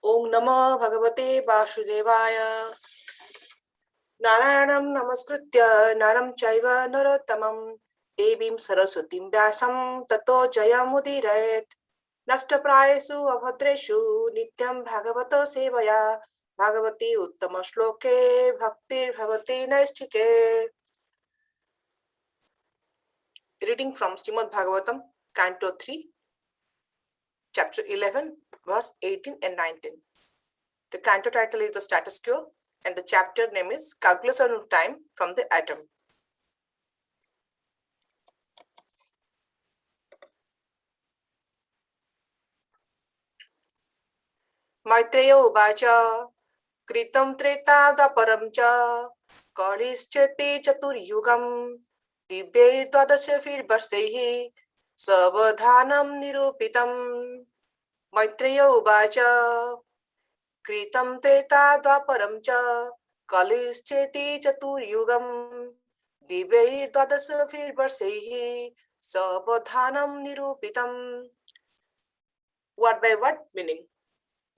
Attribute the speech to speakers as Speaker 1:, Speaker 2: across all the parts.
Speaker 1: ओम नमो भगवते वासुदेवाय। नारायणं नमस्कृत्य नरं चैव नरोत्तमं देवीं सरस्वतीं व्यासं ततो जयमुदीरयेत्। नष्टप्रायेषु अभद्रेषु नित्यं भगवतो सेवया Bhagwati उत्तमश्लोके भक्तिर्भवति नैष्ठिके। Reading from Srimad Bhagavatam, Canto 3, Chapter 11, verse 18 and 19. The canto title is The Status Quo and the chapter name is Calculation of Time from the Atom. Maitreya Uvacha Kritam Treta Dvaparam Cha Kalischete Chaturyugam Dibbe Dvadasha Virvarsaihi Savadhanam Nirupitam. Maitreya Uvacha Kritam Treta Dvaparam Cha Kalischete Chaturyugam Dibbe Dvadasha Virvarsaihi Savadhanam Nirupitam. Word by word meaning.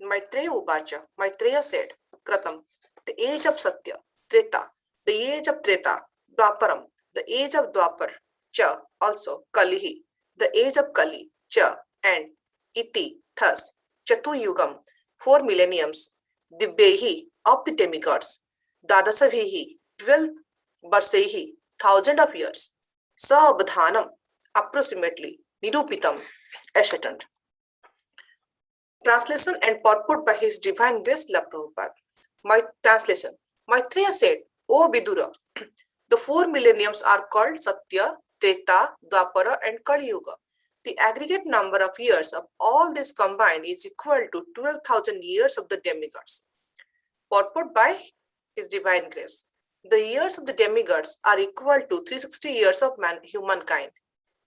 Speaker 1: Maitreya Uvacha. Maitreya said, Kratam, the age of Satya, Treta, the age of Treta, Dwaparam, the age of Dwapar, Cha, also Kalihi, the age of Kali, Cha, and Iti, thus, Chatuyugam, 4 millenniums, Dibbehi, of the demigods, Dadasavihi, 12 Barsehi, 1,000 of years, Saabdhanam, approximately, Nirupitam, ascertained. Translation and purport by His Divine Grace La Prabhupada. My translation. Maitreya said, O Vidura, the 4 millenniums are called Satya, Treta, Dwapara and Kali Yuga. The aggregate number of years of all this combined is equal to 12,000 years of the demigods. Purport by His Divine Grace. The years of the demigods are equal to 360 years of humankind.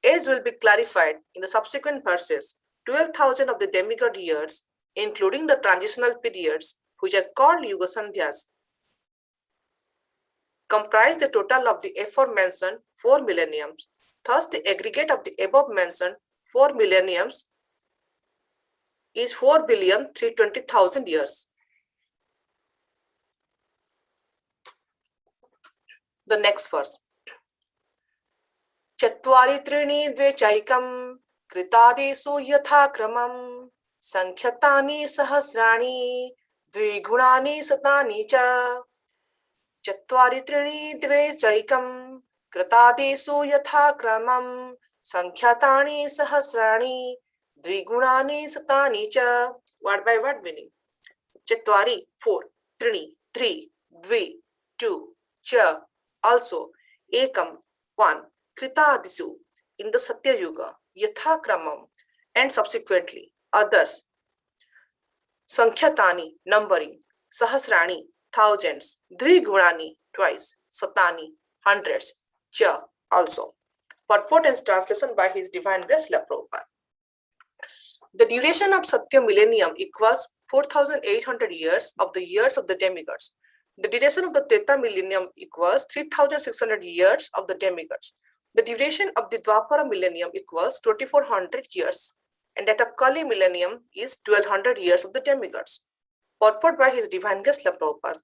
Speaker 1: As will be clarified in the subsequent verses, 12,000 of the demigod years, including the transitional periods, which are called Yuga Sandhyas, comprise the total of the aforementioned 4 millenniums. Thus, the aggregate of the above mentioned 4 millenniums is 4,320,000 years. The next verse. Chatvari trini dve chaikam कृतादेषु यथा क्रमं संख्यातानि सहस्राणि द्विगुणानि शतानि च चत्वारि त्रीणि द्वे चैकं कृतादेषु यथा क्रमं संख्यातानि सहस्राणि द्विगुणानि शतानि च. Word by word meaning. Chatvari 4, त्रीणि 3, द्वि 2, च also ekam 1, कृतादिषु in the Satya Yuga, Yatha Kramam, and subsequently others, Sankhyatani, numbering, Sahasrani, thousands, Dvigunani, twice, Satani, hundreds, Cha, also. Purport and translation by His Divine Grace La Prabhupada. The duration of Satya millennium equals 4,800 years of the demigods. The duration of the Treta millennium equals 3,600 years of the demigods. The duration of the Dwapara millennium equals 2,400 years, and that of Kali millennium is 1,200 years of the demigods. Purport by His Divine Grace La Prabhupada.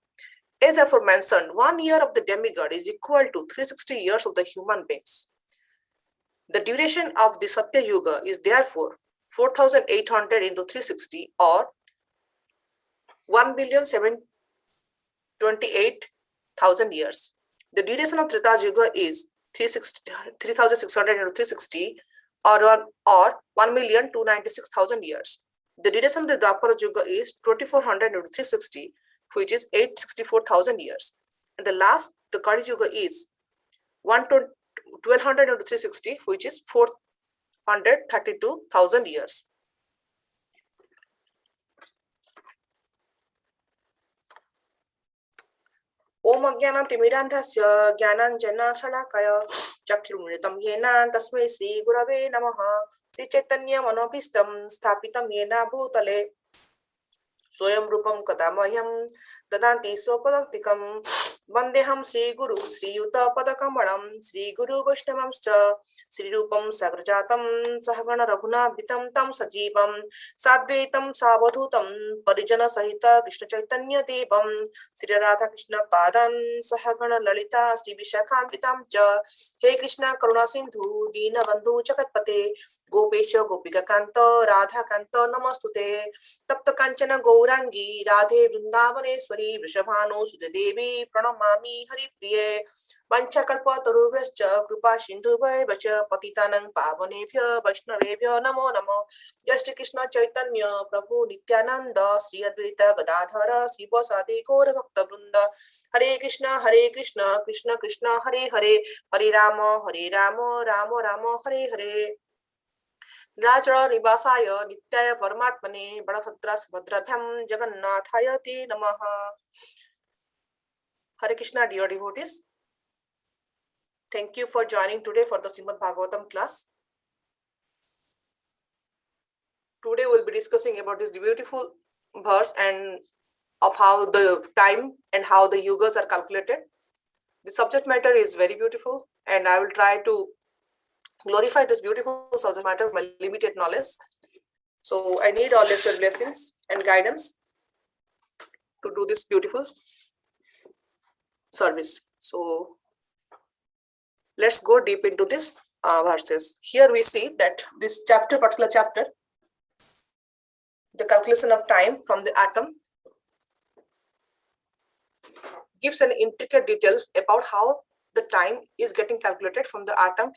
Speaker 1: As aforementioned, 1 year of the demigod is equal to 360 years of the human beings. The duration of the Satya Yuga is therefore 4,800 into 360 or 1,728,000 years. The duration of Treta Yuga is 3,600 into 360 or 1,296,000 years. The duration of the Dwapara Yuga is 2,400 into 360, which is 864,000 years. And the last, the Kali Yuga is 1,200 into 360, which is 432,000 years. ओम अज्ञानं तिमिरान्धस्य ज्ञानाञ्जनशलाकया चक्षुरुन्मिलितं येन तस्मै श्रीगुरवे नमः. श्रीचैतन्यमनोभीष्टं स्थापितं येन भूतले स्वयं रूपं कदा मह्यं ददाति स्वपदान्तिकं Vandeham Sri Guru Sri Yuta Padakamalam Sri Guru Vaishnavamscha Sri Rupam Sagrajatam Sahagana Raghunabitam Tam Sajivam Sadvaitam Savadhutam Parijana Sahita Krishna Chaitanya Devam Sri Radha Krishna Padan Sahagana Lalita Sri Vishakhanvitam Cha He Krishna Karuna Sindhu Dina Bandhu Jagatpate Gopesha Gopika Kanta Radha Kanta Namastute Tapta Kanchana Gourangi Radhe Vrindavaneshwari Vrishabhanu Sudadevi Pranamami Hari Priye Vanchakalpatarubhyascha Kripa Sindhubhyavacha Patitanang Pavanebhyo Vaishnavebhyo Namo Namo Jai Shri Krishna Chaitanya Prabhu Nityananda Sri Advaita Gadadhara Sri Vasadi Gaura Bhakta Vrinda Hare Krishna Krishna Krishna Hare Hare Hare Rama Rama Rama Hare Hare Rajara Nivasaya Nityaya Paramatmane Badabhadra Subhadrabhyam Jagannathaya Te Namaha. Hare Krishna, dear devotees. Thank you for joining today for the Srimad Bhagavatam class. Today we'll be discussing about this beautiful verse and of how the time and how the yugas are calculated. The subject matter is very beautiful, and I will try to glorify this beautiful subject matter with my limited knowledge. So I need all your blessings and guidance to do this beautiful service. So let's go deep into this verses. Here we see that this particular chapter, the calculation of time from the atom, gives an intricate detail about how the time is getting calculated from the atom,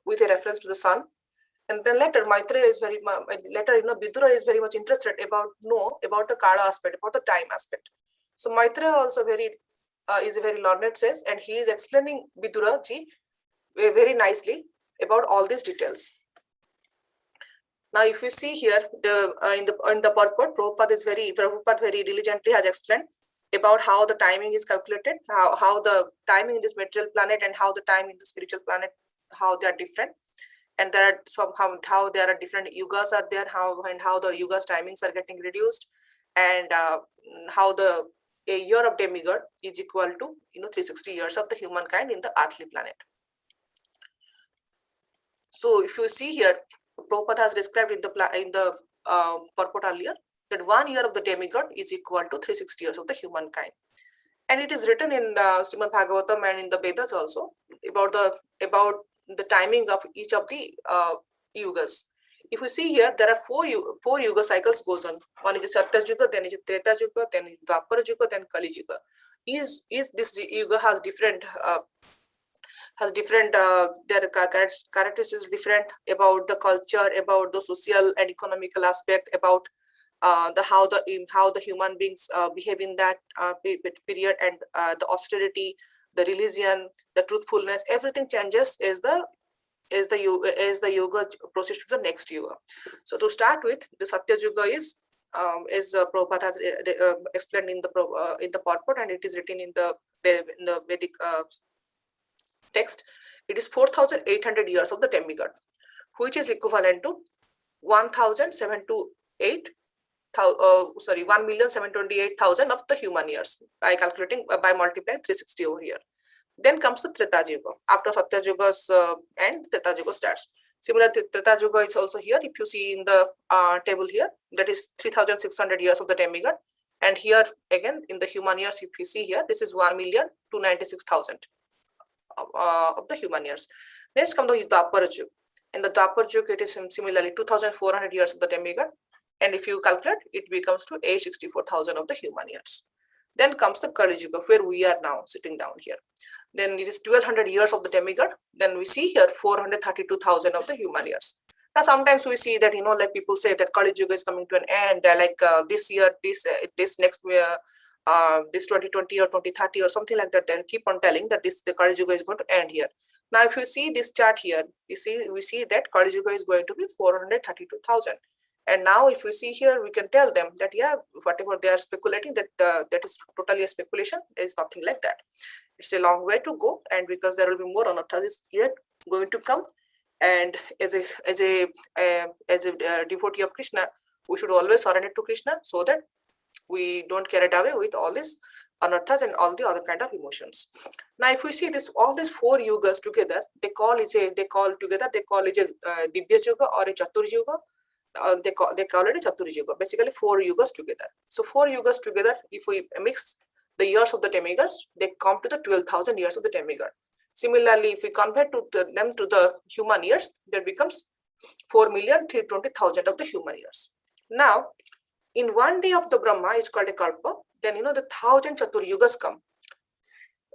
Speaker 1: with a reference to the sun. And then later Maitreya is Vidura is very much interested about the Kala aspect, about the time aspect. So Maitreya also is a very learned sage, and he is explaining Vidura ji very nicely about all these details. Now, if you see here, in the purport, Prabhupada very diligently has explained about how the timing is calculated, how the timing in this material planet and how the time in the spiritual planet, how they are different, and there are how there are different yugas are there, how the yugas timings are getting reduced, and how a year of demigod is equal to 360 years of the humankind in the earthly planet. So if you see here, Prabhupada has described in the purport earlier that 1 year of the demigod is equal to 360 years of the humankind, and it is written in Srimad Bhagavatam and in the Vedas also about the timing of each of the yugas. If you see here, there are four yuga cycles goes on. One is the Satya Yuga, then is Treta Yuga, then is Dwapara Yuga, then Kali Yuga. Is this yuga has different their characteristics different about the culture, about the social and economical aspect, about how the human beings behave in that period, and the austerity, the religion, the truthfulness, everything changes as the yuga proceeds to the next yuga. So to start with, the Satya Yuga is Prabhupada has explained in the purport, and it is written in the Vedic text. It is 4,800 years of the demigod, which is equivalent to 1,728,000 of the human years by calculating by multiplying 360 over here. Then comes the Treta Yuga. After Satya Yuga's end, Treta Yuga starts. Similarly, Treta Yuga is also here. If you see in the table here, that is 3,600 years of the demigod. And here again in the human years, if you see here, this is 1,296,000 of the human years. Next comes the Dwapara Yuga. In the Dwapara Yuga, it is similarly 2,400 years of the demigod. And if you calculate, it becomes to 864,000 of the human years. Then comes the Kali Yuga, where we are now sitting down here. Then it is 1,200 years of the demigod. Then we see here 432,000 of the human years. Now sometimes we see that like people say that Kali Yuga is coming to an end, this year, this next year, this 2020 or 2030 or something like that. They keep on telling that the Kali Yuga is going to end here. Now if you see this chart here, we see that Kali Yuga is going to be 432,000. And now if we see here, we can tell them that whatever they are speculating, that is totally a speculation. There is nothing like that. It's a long way to go, and because there will be more anarthas yet going to come. And as a devotee of Krishna, we should always surrender to Krishna, so that we don't carry it away with all these anarthas, and all the other kind of emotions. Now, if we see this, all these 4 yugas together, they call it a Dibya Yuga or a Chatur Yuga. They call it a Chatur Yuga. Basically, 4 yugas together. So 4 yugas together, if we mix the years of the demigods, they come to the 12,000 years of the demigod. Similarly, if we compare them to the human years, that becomes 4,320,000 of the human years. Now, in one day of the Brahma is called a kalpa. Then the 1,000 Chatur yugas come.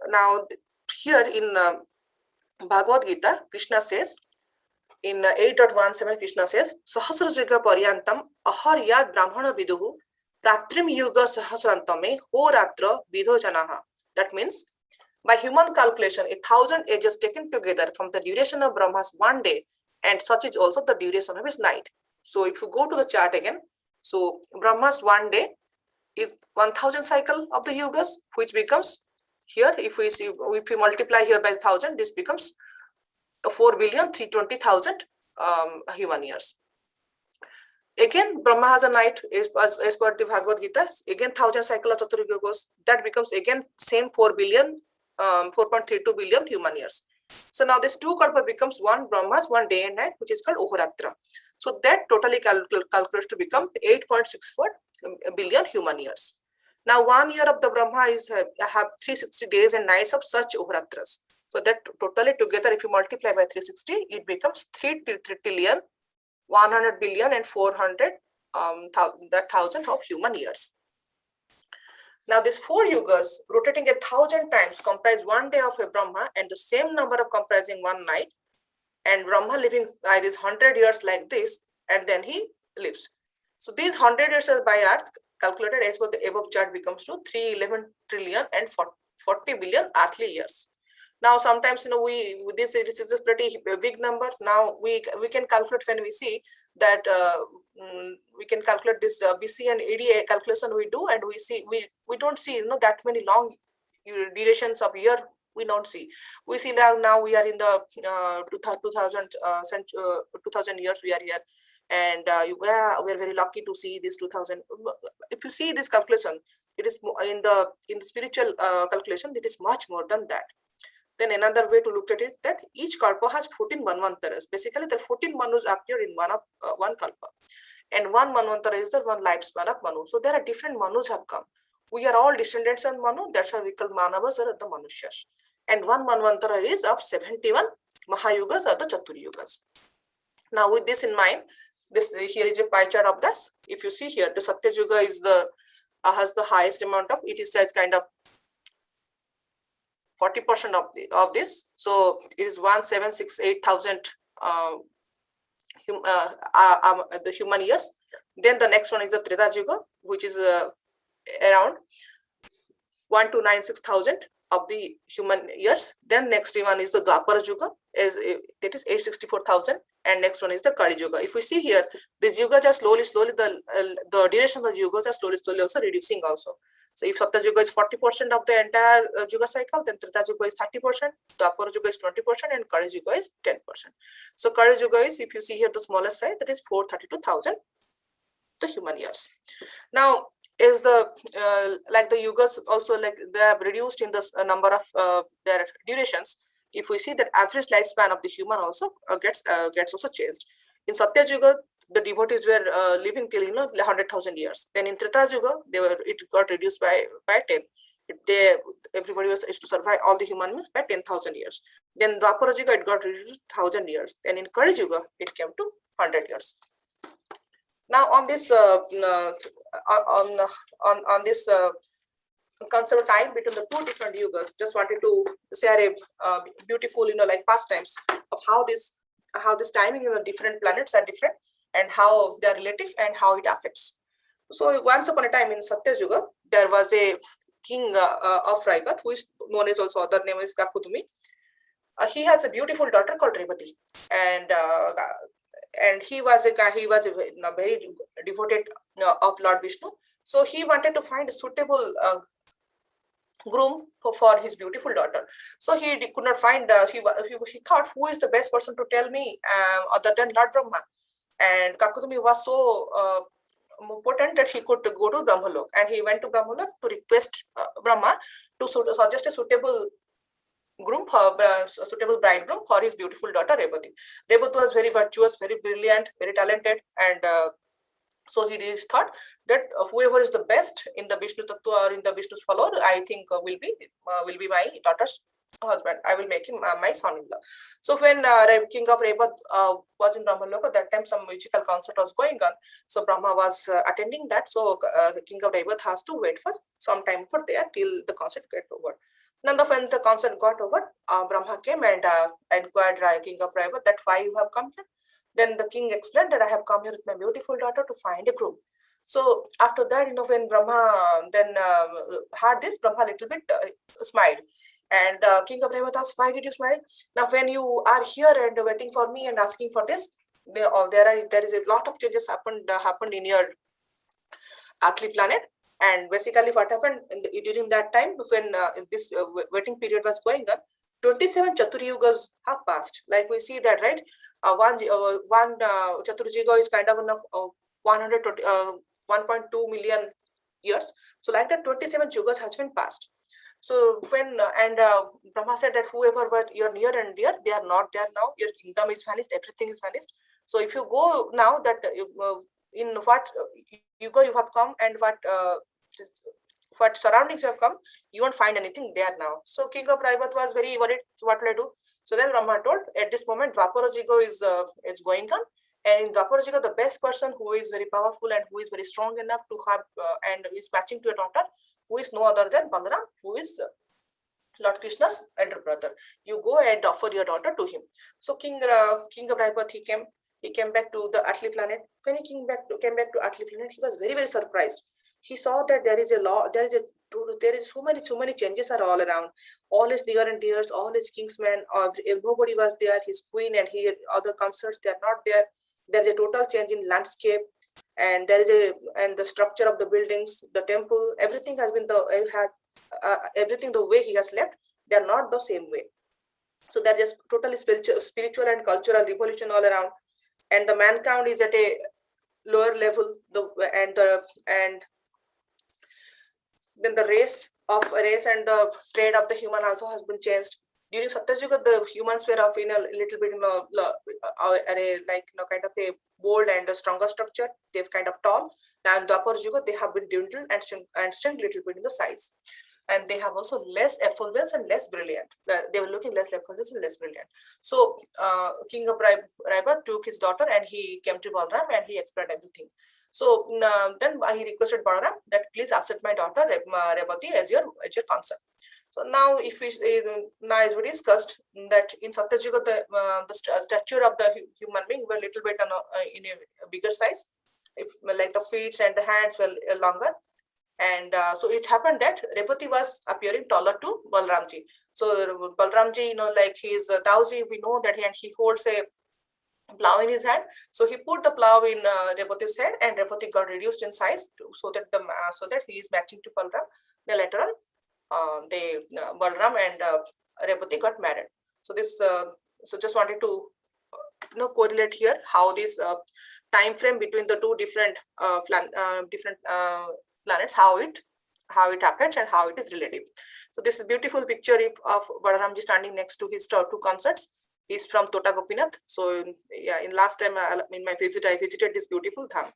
Speaker 1: Now, here in Bhagavad Gita, Krishna says, in 8.17, Krishna says, Sahasra Yuga Paryantam Aharyad Brahmana Viduhu Ratrim Yuga Sahasrantame Ho Ratra Vidho Janaha. That means, by human calculation, 1,000 ages taken together from the duration of Brahma's one day, and such is also the duration of his night. So, if you go to the chart again, so Brahma's one day is 1,000 cycle of the yugas, which becomes here, if we multiply here by 1,000, this becomes 4,320,000 human years. Again, Brahma has a night as per the Bhagavad Gita. Again, 1,000 cycle of Chatur Yuga goes. That becomes again same 4.32 billion human years. So now this 2 kalpa becomes one Brahma's one day and night, which is called Ohoratra. So that totally calculates to become 8.64 billion human years. Now 1 year of the Brahma is have 360 days and nights of such Ohoratras. So that totally together, if you multiply by 360, it becomes 3 trillion, 100 billion and 400,000 of human years. Now these 4 yugas rotating 1,000 times comprise one day of a Brahma and the same number of comprising one night, and Brahma living by these 100 years like this, and then he lives. So these 100 years by earth calculated as per the above chart becomes to 311 trillion and 40 billion earthly years. Now sometimes this is a pretty big number. Now we can calculate when we see that we can calculate this BC and AD calculation we do, and we don't see that many long durations of year. We don't see. We see now we are in the 2000 years we are here, and we are very lucky to see this 2000. If you see this calculation, it is in the spiritual calculation, it is much more than that. Then another way to look at it, that each kalpa has 14 manvantaras. Basically, the 14 manus appear in one kalpa, and one manvantara is the one lifespan of Manu. So there are different manus have come. We are all descendants of Manu. That's why we call Manavas or the Manushas. And one manvantara is of 71 Mahayugas or the Chatur Yugas. Now, with this in mind, here is a pie chart of this. If you see here, the Satya Yuga is has the highest amount of. It is as kind of 40% of this. So it is 1,768,000 the human years. Then the next one is the Treta Yuga, which is around 1,296,000 of the human years. Then next one is the Dwapara Yuga, that is 864,000, and next one is the Kali Yuga. If we see here, these yugas are slowly the duration of the yugas are slowly also reducing also. So if Satya Yuga is 40% of the entire Yuga cycle, then Treta Yuga is 30%, Dwapara Yuga is 20%, and Kali Yuga is 10%. So Kali Yuga is, if you see here the smallest size, that is 432,000 the human years. Now is the like the yugas also, like they have reduced in the number of their durations. If we see that average lifespan of the human also gets also changed. In Satya Yuga, the devotees were living till 100,000 years. Then in Treta Yuga, it got reduced by 10. Everybody was used to survive, all the human beings, by 10,000 years. Then Dwapara Yuga, it got reduced 1,000 years. Then in Kali Yuga, it came to 100 years. Now on this this concept of time between the 2 different yugas, just wanted to share a beautiful like pastimes of how this timing in the different planets are different, and how they are relative and how it affects. So once upon a time in Satya Yuga, there was a king of Raibat, who is known as also other name is Kakutumi. He has a beautiful daughter called Revati, and he was a very devoted of Lord Vishnu. So he wanted to find a suitable groom for his beautiful daughter. So he could not find. He thought, who is the best person to tell me other than Lord Brahma? And Kakutumi was so potent that he could go to Brahmalok, and he went to Brahmalok to request Brahma to suggest a suitable groom for a suitable bridegroom for his beautiful daughter Rebati. Rebati was very virtuous, very brilliant, very talented, and so he just thought that whoever is the best in the Vishnu Tattva or in the Vishnu's follower, I think will be my daughter's husband. I will make him my son-in-law. So when King of Reba was in Brahmaloka, at that time some musical concert was going on. So Brahma was attending that. So King of Reba has to wait for some time for there till the concert get over. None of when the concert got over, Brahma came and inquired King of Reba that why you have come here. Then the king explained that I have come here with my beautiful daughter to find a groom. So after that, when Brahma then heard this, Brahma little bit smiled. And King of Prema asked, why did you smile? Now, when you are here and waiting for me and asking for this, there is a lot of changes happened in your earthly planet. And basically, what happened during that time when this waiting period was going on, 27 Chaturyugas have passed. Like we see that, right? One Chaturjuga is kind of 1.2 million years. So like that, 27 yugas has been passed. So when Brahma said that whoever were you're near and dear, they are not there now. Your kingdom is vanished. Everything is vanished. So if you go now, that in what yuga you have come and what surroundings you have come, you won't find anything there now. So King of Raivat was very worried. So what will I do? So then Brahma told, at this moment, Dwapara Yuga is going on. And in Dwapara Yuga, the best person who is very powerful and who is very strong enough to have and is matching to a daughter, who is no other than Balaram, who is Lord Krishna's elder brother. You go and offer your daughter to him. So King of Raipat, he came back to the earthly planet. When he came back to earthly planet, he was very, very surprised. He saw that there is so many changes are all around. All his near and dears, all his kingsmen, nobody was there. His queen and other consorts, they are not there. There is a total change in landscape, and the structure of the buildings, the temple, everything has been everything the way he has left. They are not the same way. So there is totally spiritual and cultural revolution all around, and the mankind is at a lower level. And then the race and the trade of the human also has been changed. During Satyayuga, the humans were of in a little bit kind of a bold and a stronger structure. They're kind of tall. Now in Dwapara Yuga, they have been dwindled and shrunk little bit in the size. And they have also less effulgence and less brilliant. They were looking less effulgence and less brilliant. So King of Raiba took his daughter and he came to Balaram and he explained everything. So then he requested Balaram that please accept my daughter Rebati as your consort. So now, as we discussed, that in Satyayuga the stature of the human being were a little bit in a bigger size, like the feet and the hands were longer, and so it happened that Rebati was appearing taller to Balramji. So Balramji, like he is Tauji, we know that he holds a plow in his hand. So he put the plow in Rebati's head, and Rebati got reduced in size so that he is matching to Balram. Then later on, Balram and Rebati got married. So this so just wanted to correlate here how this time frame between the two different planets, how it happens and how it is relative. So this is beautiful picture of Balaramji standing next to his two consorts. He's from Tota Gopinath. So yeah, in last time in my visit, I visited this beautiful dham.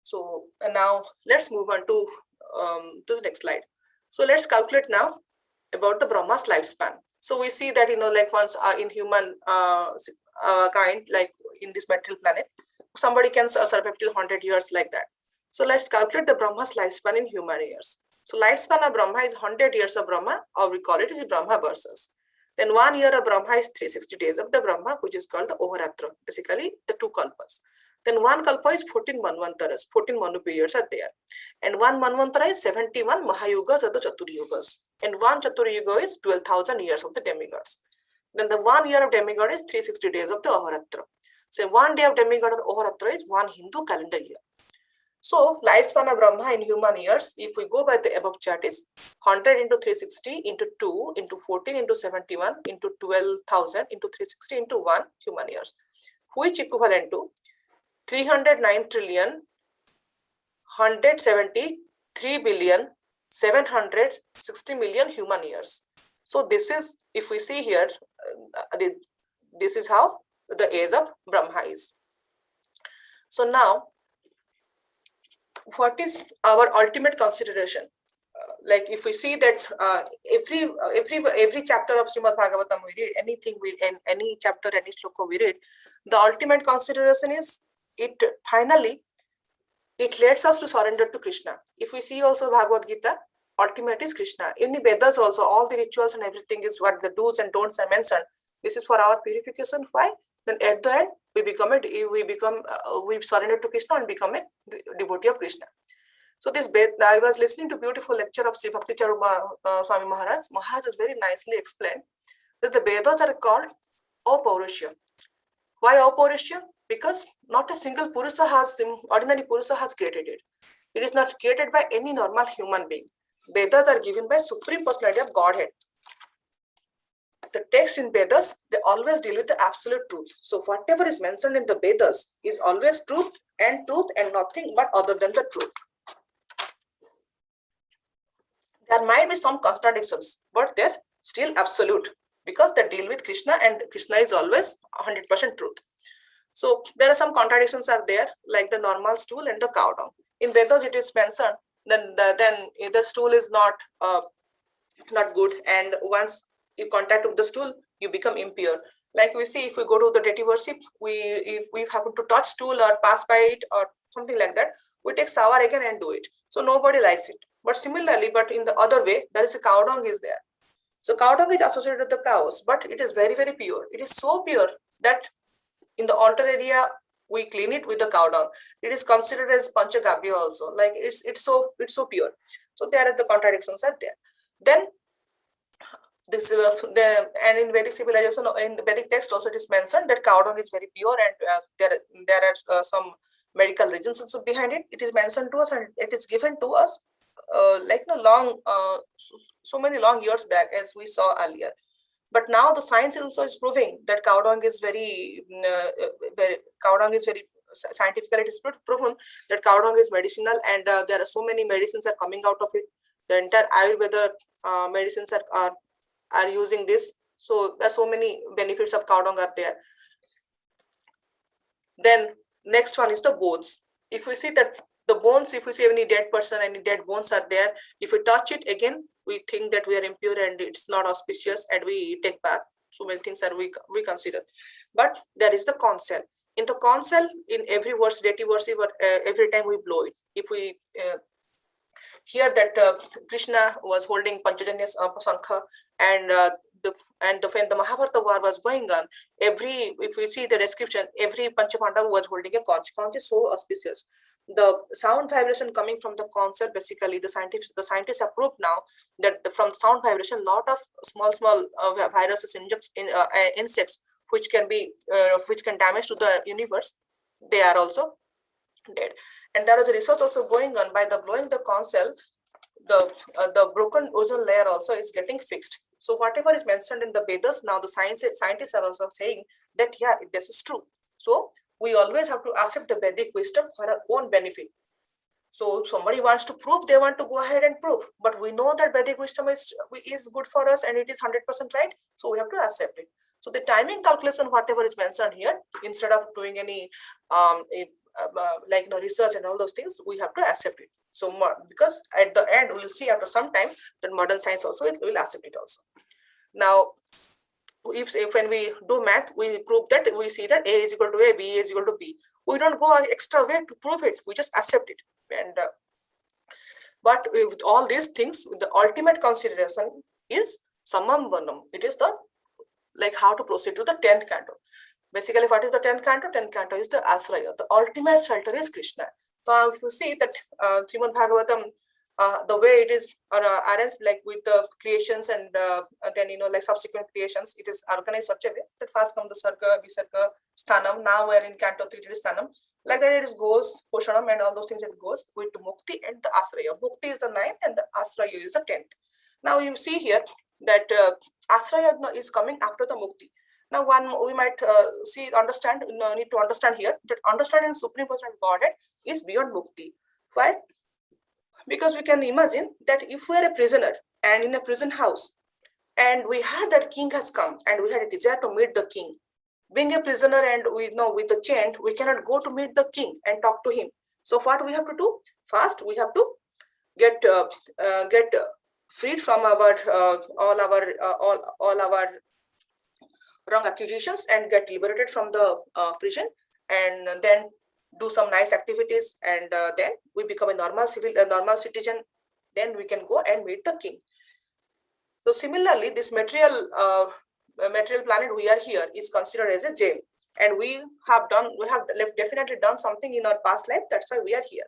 Speaker 1: So now let's move on to the next slide. So let's calculate now about the Brahma's lifespan. So we see that like once in human kind, like in this material planet, somebody can survive till 100 years like that. So let's calculate the Brahma's lifespan in human years. So lifespan of Brahma is 100 years of Brahma, or we call it as Brahma versus. Then 1 year of Brahma is 360 days of the Brahma, which is called the Oharatra, basically the 2 kalpas. Then 1 kalpa is 14 manvantaras, 14 manu periods are there. And 1 manvantara is 71 mahayugas or the Chaturyugas. And 1 Chaturyuga is 12,000 years of the demigods. Then the 1 year of demigod is 360 days of the Oharatra. So 1 day of demigod of the Oharatra is 1 Hindu calendar year. So lifespan of Brahma in human years, if we go by the above chart, is 100 into 360 into 2 into 14 into 71 into 12,000 into 360 into 1 human years, which equivalent to 309 trillion 173,760,000,000 human years. So this is, if we see here, this is how the age of Brahma is. So now, what is our ultimate consideration? Like if we see that every chapter of Srimad Bhagavatam we read, anything we in any chapter, any shloka we read, the ultimate consideration is it finally it leads us to surrender to Krishna. If we see also Bhagavad Gita, ultimate is Krishna. In the Vedas also, all the rituals and everything is what the do's and don'ts are mentioned. This is for our purification. Why? Then at the end we surrender to Krishna and become a devotee of Krishna. So this I was listening to beautiful lecture of Sri Bhakti Charuma Swami Maharaj. Maharaj has very nicely explained that the Vedas are called Apaurusha. Why Apaurusha? Because not a single ordinary Purusha has created it. It is not created by any normal human being. Vedas are given by Supreme Personality of Godhead. The text in Vedas, they always deal with the absolute truth. So whatever is mentioned in the Vedas is always truth and nothing but other than the truth. There might be some contradictions, but they're still absolute because they deal with Krishna, and Krishna is always 100% truth. So there are some contradictions are there, like the normal stool and the cow dung. In Vedas, it is mentioned then the stool is not good, and once you contact with the stool, you become impure. Like we see, if we go to the deity worship, if we happen to touch stool or pass by it or something like that, we take shower again and do it. So nobody likes it. But similarly, but in the other way, there is a cow dung is there. So cow dung is associated with the cows, but it is very, very pure. It is so pure that in the altar area, we clean it with the cow dung. It is considered as panchagabhya also. Like it's so pure. So there are the contradictions are there. Then this and in Vedic civilization, in the Vedic text also it is mentioned that cow dung is very pure, and there are some medical reasons also behind it. It is mentioned to us and it is given to us so many long years back, as we saw earlier. But now the science also is proving that cow dung is very scientifically it is proven that cow dung is medicinal, and there are so many medicines are coming out of it. The entire Ayurveda medicines are using this. So there are so many benefits of cow dung are there. Then next one is the bones. If we see that the bones, if we see any dead person, any dead bones are there, if we touch it again, we think that we are impure and it's not auspicious, and we take bath. So many things are we consider. But there is the conch shell. In the conch shell, in every verse, deity worship, every time we blow it. If we hear that Krishna was holding Panchajanya Sankha, and when the Mahabharata war was going on, if we see the description, every Panchapandava was holding a conch. Conch is so auspicious. The sound vibration coming from the conch shell, basically the scientists have proved now that from sound vibration, lot of small viruses, insects which can damage to the universe, they are also dead. And there is a research also going on, by the blowing the conch shell, the broken ozone layer also is getting fixed. So whatever is mentioned in the Vedas, now the scientists are also saying that yeah, this is true. So we always have to accept the Vedic wisdom for our own benefit. So somebody wants to prove, they want to go ahead and prove, but we know that Vedic wisdom is good for us and it is 100% right. So we have to accept it. So the timing calculation, whatever is mentioned here, instead of doing any research and all those things, we have to accept it. So because at the end we will see after some time that modern science also will accept it also. Now, if when we do math, we prove that, we see that A is equal to A, B is equal to B. We don't go an extra way to prove it. We just accept it. And but with all these things, the ultimate consideration is Samam Vanam. It is the how to proceed to the 10th canto. Basically, what is the 10th canto? 10th canto is the Asraya. The ultimate shelter is Krishna. So if you see that Srimad Bhagavatam, the way it is arranged, like with the creations and then subsequent creations, it is organized such a way that first comes the Sarga, Visarga, Sthanam. Now we are in canto 3, it is Sthanam. Like that, it goes Poshanam and all those things. It goes with Mukti and the Asraya. Mukti is the 9th and the Asraya is the 10th. Now you see here that Asraya is coming after the Mukti. Now we might need to understand here that understanding Supreme Personality Godhead is beyond Mukti. Why? Because we can imagine that if we are a prisoner and in a prison house, and we had that king has come and we had a desire to meet the king. Being a prisoner and we know with the chain, we cannot go to meet the king and talk to him. So what we have to do? First, we have to get freed from our all our wrong accusations and get liberated from the prison, and then do some nice activities, and then we become a normal citizen. Then we can go and meet the king. So similarly, this material planet we are here is considered as a jail, and we have definitely done something in our past life. That's why we are here.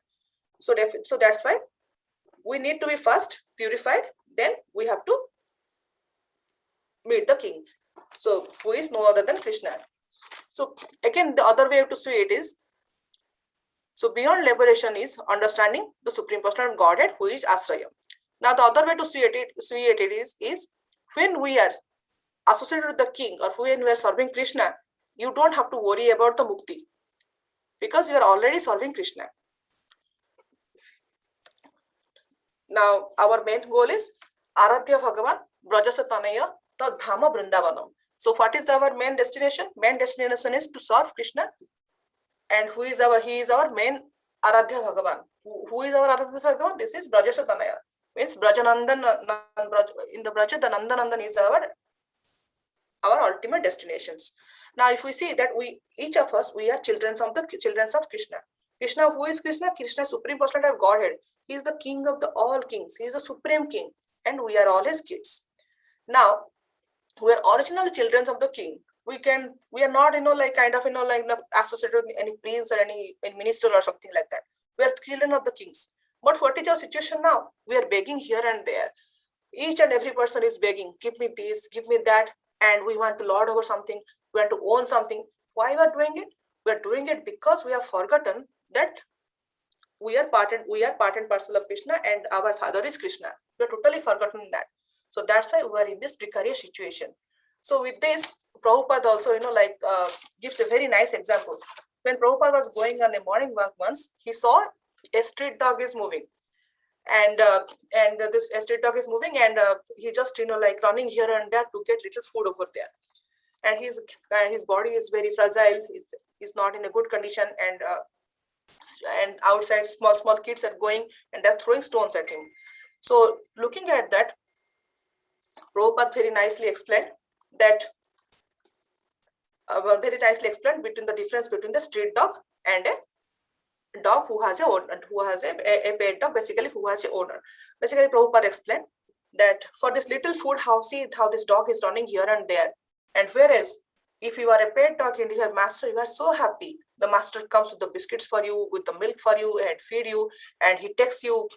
Speaker 1: So that's why we need to be first purified. Then we have to meet the king. So who is no other than Krishna. So again, the other way to see it is, so beyond liberation is understanding the Supreme Personality of Godhead, who is Asraya. Now the other way to see it is when we are associated with the king or when we are serving Krishna, you don't have to worry about the mukti because you are already serving Krishna. Now our main goal is Aradhya Bhagavan Brajasa Tanaya Tad Dhama Vrindavanam. So what is our main destination? Main destination is to serve Krishna, and he is our main Aradhya Bhagavan. Who is our Aradhya Bhagavan? This is Brajasa Tanaya. Means Brajanandan, in the Braja, the Nandanandan is our ultimate destinations. Now, if we see that each of us, we are children of Krishna. Krishna, who is Krishna? Krishna, Supreme Personality of Godhead. He is the king of the all kings. He is the supreme king, and we are all his kids. Now, we are original children of the king. We are not, associated with any prince or any minister or something like that. We are children of the kings. But what is our situation now? We are begging here and there. Each and every person is begging, give me this, give me that, and we want to lord over something, we want to own something. Why we are doing it? We are doing it because we have forgotten that we are part and parcel of Krishna, and our father is Krishna. We are totally forgotten that. So that's why we are in this precarious situation. So with this, Prabhupada also, gives a very nice example. When Prabhupada was going on a morning walk once, he saw a street dog is moving, and this street dog is moving, and he just running here and there to get little food over there, and his body is very fragile. He's not in a good condition, and outside small kids are going and they're throwing stones at him. So looking at that, Prabhupada very nicely explained between the difference between the street dog and a dog who has a owner, who has a pet dog, basically who has a owner. Basically, Prabhupada explained that for this little food, how this dog is running here and there, and whereas if you are a pet dog and you have master, you are so happy. The master comes with the biscuits for you, with the milk for you, and feed you, and he takes you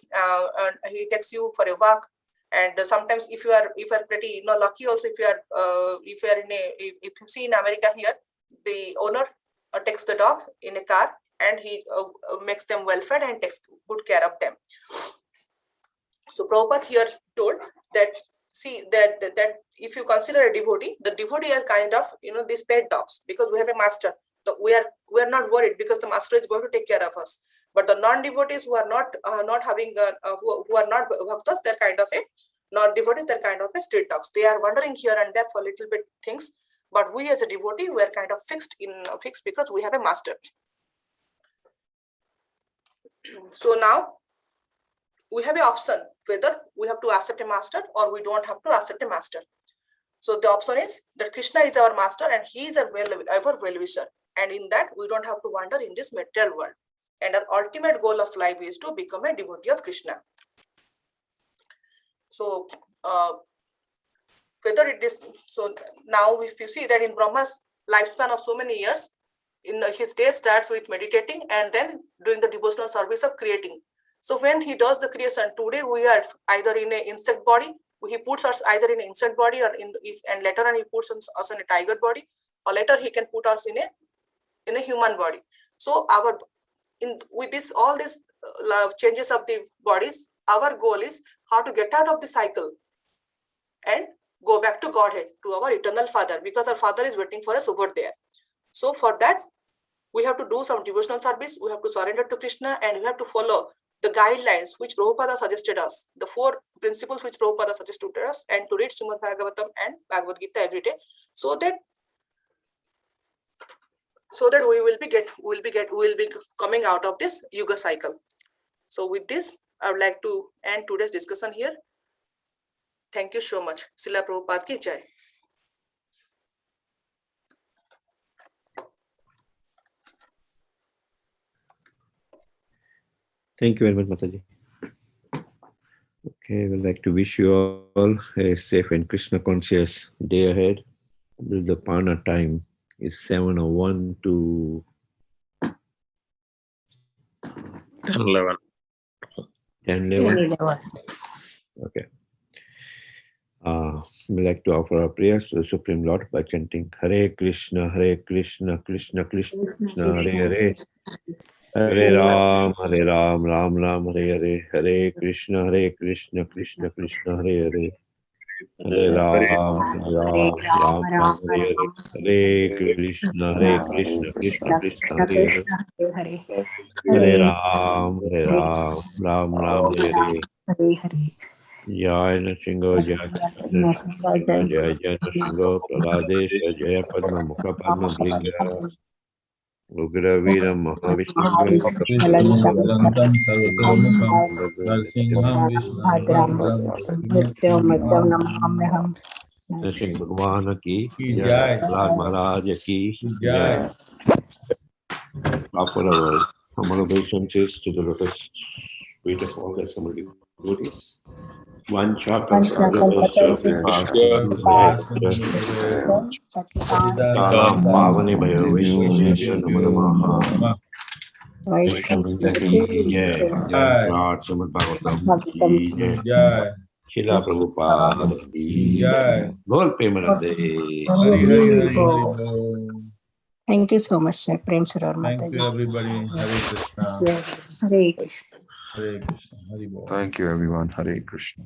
Speaker 1: for a walk. And sometimes if you are pretty lucky also, if you see in America here, the owner takes the dog in a car, and he makes them well fed and takes good care of them. So Prabhupada here told that, see that if you consider a devotee, the devotee is kind of these pet dogs, because we have a master. So we are not worried because the master is going to take care of us. But the non-devotees who are not having who are not bhaktas, they're kind of a not devotees, they're kind of a street dogs. They are wandering here and there for a little bit things. But we as a devotee, we are kind of fixed because we have a master. So now we have an option whether we have to accept a master or we don't have to accept a master. So the option is that Krishna is our master and he is our well-wisher. And in that, we don't have to wander in this material world. And our ultimate goal of life is to become a devotee of Krishna. So whether it is, so now if you see that in Brahma's lifespan of so many years, his day starts with meditating and then doing the devotional service of creating. So when he does the creation, today we are either in an insect body, he puts us either in an insect body or and later on he puts us in a tiger body, or later he can put us in a human body. So with all these changes of the bodies, our goal is how to get out of the cycle and go back to Godhead, to our eternal Father, because our Father is waiting for us over there. So for that, we have to do some devotional service, we have to surrender to Krishna, and we have to follow the guidelines which Prabhupada suggested us, the 4 principles which Prabhupada suggested us, and to read Srimad Bhagavatam and Bhagavad Gita every day, so that we will be coming out of this yuga cycle. So with this, I would like to end today's discussion here. Thank you so much. Srila Prabhupada ki jai.
Speaker 2: Thank you very much, Mataji. Okay, we'd like to wish you all a safe and Krishna conscious day ahead. The Pana time is 7:01 to
Speaker 3: 10:11.
Speaker 2: 10:11. Okay. We'd like to offer our prayers to the Supreme Lord by chanting Hare Krishna, Krishna Krishna, Hare Hare. Hare Ram, Ram Ram, Hare Hare. Hare Krishna, Krishna Krishna, Hare Hare. Hare Ram, Ram Ram, Hare Hare. Hare Krishna, Krishna Krishna, Hare Hare. Hare Ram, Ram Ram, Hare Hare. Jai Nrsimha, Jai Nrsimha, Praladesh, Jai Padma Mukha Padma Blinga, Ugra Veera Mahavishnu, Nrsimha Bhagwan ki Jai, Prahlad Maharaj ki Jai. Offer our humble obeisances to the lotus feet of all the assembled devotees. One chakra Pavane Bhayo Vaishnavya Namo Namaha. Vaishnavya ki Jai, Jai Lord Srimad Bhagavatam ki Jai, Srila Prabhupada ki Jai, Gol Premanande.
Speaker 4: Thank you so much, sir. Prem Sarovara Mataji.
Speaker 5: Thank you, everybody. Hare Krishna.
Speaker 4: Hare Krishna.
Speaker 5: Hare Krishna. Hare Bol.
Speaker 3: Thank you, everyone. Hare Krishna.